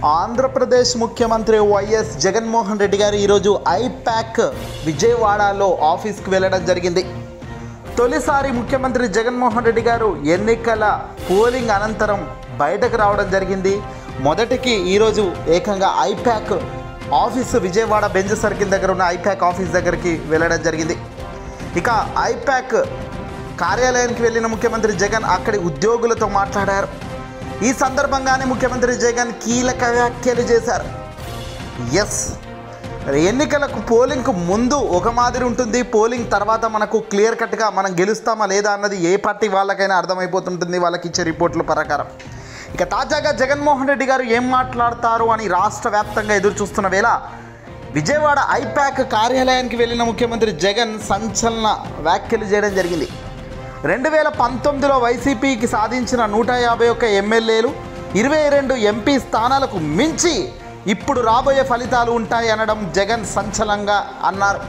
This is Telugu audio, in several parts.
ఆంధ్రప్రదేశ్ ముఖ్యమంత్రి వైఎస్ జగన్మోహన్ రెడ్డి గారు ఈరోజు ఐపాక్ విజయవాడలో ఆఫీస్కి వెళ్ళడం జరిగింది. తొలిసారి ముఖ్యమంత్రి జగన్మోహన్ రెడ్డి గారు ఎన్నికల పోలింగ్ అనంతరం బయటకు రావడం జరిగింది. మొదటికి ఈరోజు ఏకంగా IPAC office Vijayawada Benz Circle దగ్గర ఉన్న ఐపాక్ ఆఫీస్ దగ్గరికి వెళ్ళడం జరిగింది. ఇక ఐపాక్ కార్యాలయానికి వెళ్ళిన ముఖ్యమంత్రి జగన్ అక్కడి ఉద్యోగులతో మాట్లాడారు. ఈ సందర్భంగానే ముఖ్యమంత్రి జగన్ కీలక వ్యాఖ్యలు చేశారు. ఎన్నికలకు పోలింగ్కు ముందు ఒక మాదిరి ఉంటుంది, పోలింగ్ తర్వాత మనకు క్లియర్ కట్గా మనం గెలుస్తామా లేదా అన్నది ఏ పార్టీ వాళ్ళకైనా అర్థమైపోతుంటుంది వాళ్ళకి ఇచ్చే రిపోర్టుల ప్రకారం. ఇక తాజాగా జగన్మోహన్ రెడ్డి గారు ఏం మాట్లాడతారు అని రాష్ట్ర వ్యాప్తంగా ఎదురు చూస్తున్న వేళ విజయవాడ ఐపాక్ కార్యాలయానికి వెళ్ళిన ముఖ్యమంత్రి జగన్ సంచలన వ్యాఖ్యలు చేయడం జరిగింది. 2019లో వైసీపీకి సాధించిన 151 ఎమ్మెల్యేలు 22 ఎంపీ స్థానాలకు మించి ఇప్పుడు రాబోయే ఫలితాలు ఉంటాయి అనడం జగన్ సంచలనంగా అన్నారు.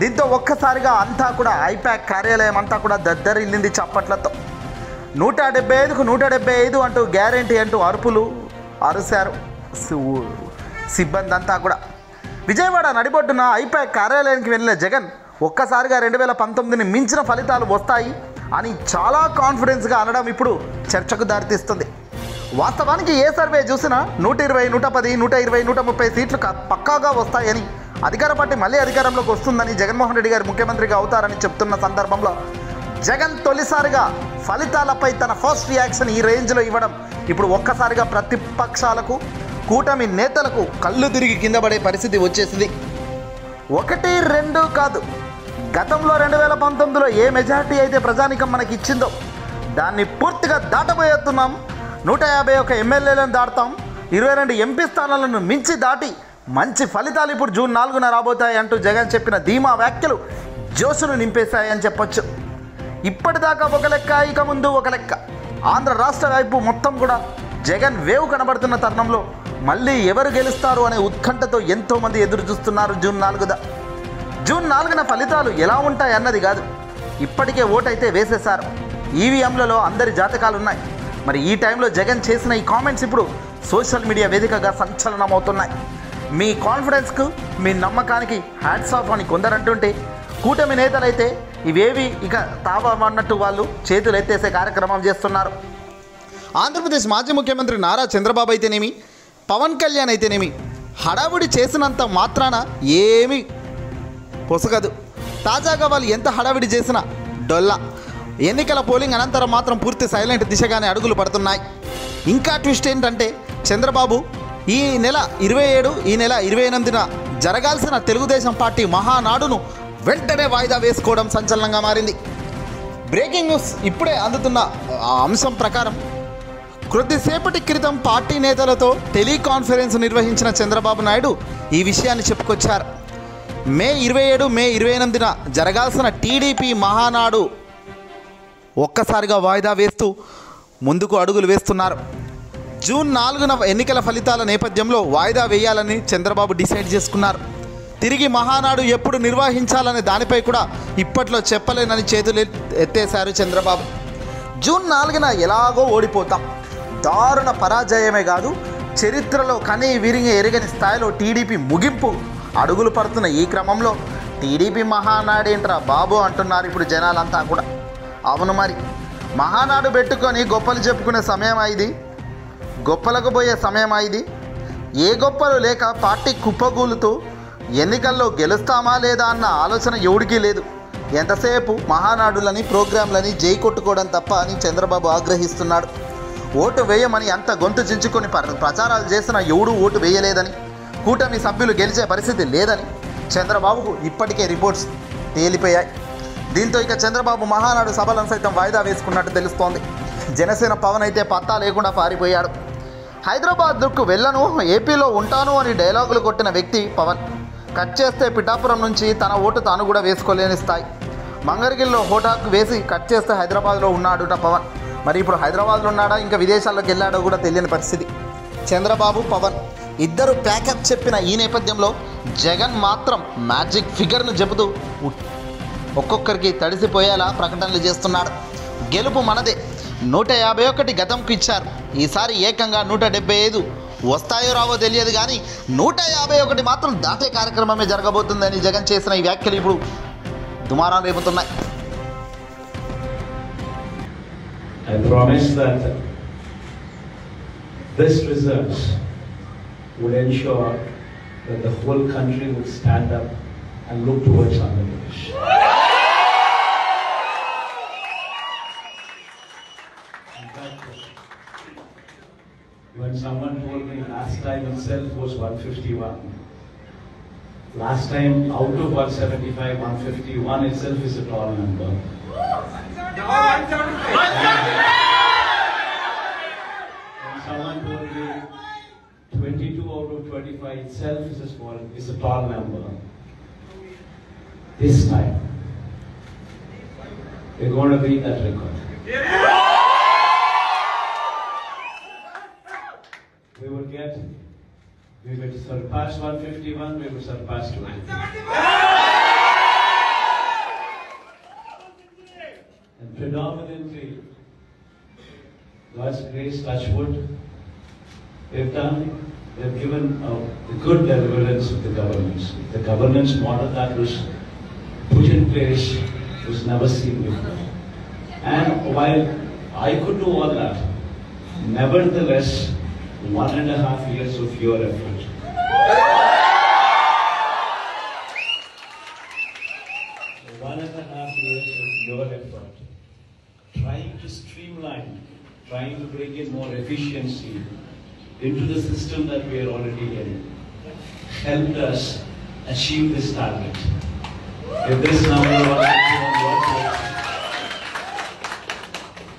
దీంతో ఒక్కసారిగా అంతా కూడా ఐపాక్ కార్యాలయం అంతా కూడా దద్దరిల్లింది చప్పట్లతో. 175కు 175 అంటూ గ్యారెంటీ అంటూ అరుపులు అరిశారు సిబ్బంది అంతా కూడా. విజయవాడ నడిబొడ్డున ఐపాక్ కార్యాలయానికి వెళ్ళిన జగన్ ఒక్కసారిగా 2019ని మించిన ఫలితాలు వస్తాయి అని చాలా కాన్ఫిడెన్స్గా అనడం ఇప్పుడు చర్చకు దారితీస్తుంది. వాస్తవానికి ఏ సర్వే చూసినా 120, 110, 120, 130 సీట్లు పక్కాగా వస్తాయని, అధికార పార్టీ మళ్ళీ అధికారంలోకి వస్తుందని, జగన్మోహన్ రెడ్డి గారు ముఖ్యమంత్రిగా అవుతారని చెప్తున్న సందర్భంలో జగన్ తొలిసారిగా ఫలితాలపై తన ఫస్ట్ రియాక్షన్ ఈ రేంజ్లో ఇవ్వడం ఇప్పుడు ఒక్కసారిగా ప్రతిపక్షాలకు, కూటమి నేతలకు కళ్ళు తిరిగి కింద పడే పరిస్థితి వచ్చేసింది. 1, 2 కాదు, గతంలో 2019లో ఏ మెజారిటీ అయితే ప్రజానికం మనకి ఇచ్చిందో దాన్ని పూర్తిగా దాటబోయేస్తున్నాం. 151 ఎమ్మెల్యేలను దాటుతాం, 22 ఎంపీ స్థానాలను మించి దాటి మంచి ఫలితాలు ఇప్పుడు జూన్ 4న రాబోతాయి అంటూ జగన్ చెప్పిన ధీమా వ్యాఖ్యలు జోషును నింపేశాయని చెప్పొచ్చు. ఇప్పటిదాకా ఒక లెక్క, ఇక ముందు ఒక లెక్క. ఆంధ్ర రాష్ట్ర వైపు మొత్తం కూడా జగన్ వేవ్ కనబడుతున్న తరుణంలో మళ్ళీ ఎవరు గెలుస్తారు అనే ఉత్కంఠతో ఎంతోమంది ఎదురు చూస్తున్నారు. జూన్ 4న ఫలితాలు ఎలా ఉంటాయి అన్నది కాదు, ఇప్పటికే ఓటైతే వేసేశారు. ఈవీఎంలలో అందరి జాతకాలు ఉన్నాయి. మరి ఈ టైంలో జగన్ చేసిన ఈ కామెంట్స్ ఇప్పుడు సోషల్ మీడియా వేదికగా సంచలనమవుతున్నాయి. మీ కాన్ఫిడెన్స్కు, మీ నమ్మకానికి హ్యాట్స్ ఆఫ్ అని కొందరు అంటుంటే, కూటమి నేతలైతే ఇవేవి ఇక తావన్నట్టు వాళ్ళు చేతులు ఎత్తేసే కార్యక్రమం చేస్తున్నారు. ఆంధ్రప్రదేశ్ మాజీ ముఖ్యమంత్రి నారా చంద్రబాబు అయితేనేమి, పవన్ కళ్యాణ్ అయితేనేమి హడావుడి చేసినంత మాత్రాన ఏమీ పొసగదు. తాజాగా వాళ్ళు ఎంత హడావిడి చేసినా డొల్లా. ఎన్నికల పోలింగ్ అనంతరం మాత్రం పూర్తి సైలెంట్ దిశగానే అడుగులు పడుతున్నాయి. ఇంకా ట్విస్ట్ ఏంటంటే చంద్రబాబు ఈ నెల 27, ఈ నెల 28న జరగాల్సిన తెలుగుదేశం పార్టీ మహానాడును వెంటనే వాయిదా వేసుకోవడం సంచలనంగా మారింది. బ్రేకింగ్ న్యూస్ ఇప్పుడే అందుతున్న అంశం ప్రకారం కొద్దిసేపటి క్రితం పార్టీ నేతలతో టెలికాన్ఫరెన్స్ నిర్వహించిన చంద్రబాబు నాయుడు ఈ విషయాన్ని చెప్పుకొచ్చారు. మే 27, మే 28న జరగాల్సిన టీడీపీ మహానాడు ఒక్కసారిగా వాయిదా వేస్తూ ముందుకు అడుగులు వేస్తున్నారు. జూన్ 4న ఎన్నికల ఫలితాల నేపథ్యంలో వాయిదా వేయాలని చంద్రబాబు డిసైడ్ చేసుకున్నారు. తిరిగి మహానాడు ఎప్పుడు నిర్వహించాలనే దానిపై కూడా ఇప్పట్లో చెప్పలేనని చేతులు ఎత్తేశారు చంద్రబాబు. జూన్ 4న ఎలాగో ఓడిపోతాం, దారుణ పరాజయమే కాదు, చరిత్రలో కనీ విరిగి ఎరగని స్థాయిలో టీడీపీ ముగింపు అడుగులు పడుతున్న ఈ క్రమంలో టీడీపీ మహానాడేంట్రా బాబు అంటున్నారు ఇప్పుడు జనాలంతా కూడా. అవును, మరి మహానాడు పెట్టుకొని గొప్పలు చెప్పుకునే సమయం ఇది, గొప్పలకు పోయే సమయం ఇది. ఏ గొప్పలు లేక పార్టీ కుప్పగూలుతూ ఎన్నికల్లో గెలుస్తామా లేదా అన్న ఆలోచన ఎవడికి లేదు. ఎంతసేపు మహానాడులని, ప్రోగ్రాంలని జై కొట్టుకోవడం తప్ప అని చంద్రబాబు ఆగ్రహిస్తున్నాడు. ఓటు వేయమని అంత గొంతు చించుకొని ప్రచారాలు చేసిన ఎవడూ ఓటు వేయలేదని, కూటమి సభ్యులు గెలిచే పరిస్థితి లేదని చంద్రబాబుకు ఇప్పటికే రిపోర్ట్స్ తేలిపోయాయి. దీంతో ఇక చంద్రబాబు మహానాడు సభలను సైతం వాయిదా వేసుకున్నట్టు తెలుస్తోంది. జనసేన పవన్ అయితే పత్తా లేకుండా పారిపోయాడు. హైదరాబాద్కు వెళ్ళను, ఏపీలో ఉంటాను అని డైలాగులు కొట్టిన వ్యక్తి పవన్. కట్ చేస్తే పిఠాపురం నుంచి తన ఓటు తాను కూడా వేసుకోలేని స్థాయి. మంగళగిరిలో హోటాకు వేసి కట్ చేస్తే హైదరాబాద్లో ఉన్నాడుట పవన్. మరి ఇప్పుడు హైదరాబాద్లో ఉన్నాడా, ఇంకా విదేశాల్లోకి వెళ్ళాడో కూడా తెలియని పరిస్థితి. చంద్రబాబు, పవన్ ఇద్దరు ప్యాకప్ చెప్పిన ఈ నేపథ్యంలో జగన్ మాత్రం మ్యాజిక్ ఫిగర్ను చెబుతూ ఒక్కొక్కరికి తడిసిపోయేలా ప్రకటనలు చేస్తున్నాడు. గెలుపు మనదే, 151 గతంకు ఇచ్చారు, ఈసారి ఏకంగా 175 వస్తాయో రావో తెలియదు కానీ 151 మాత్రం దాటే కార్యక్రమమే జరగబోతుందని జగన్ చేసిన ఈ వ్యాఖ్యలు ఇప్పుడు దుమారాలు రేపుతున్నాయి. I promise that this results would ensure that the whole country would stand up and look towards Andhra Pradesh. In fact, when someone told me last time itself was 151, last time out of 175, 151 itself is a tall number. When someone told me 22 out of 25 itself is a tall number. This time, we're going to beat that record. We will surpass 151, we will surpass 250. And predominantly, God's grace, touch wood, they've given the good deliverance of the governance. The governance model that was put in place was never seen before. And while I could do all that, nevertheless, 1.5 years of your effort. 1.5 years of your effort, trying to streamline, trying to bring in more efficiency into the system that we are already in, helped us achieve this target. If this number was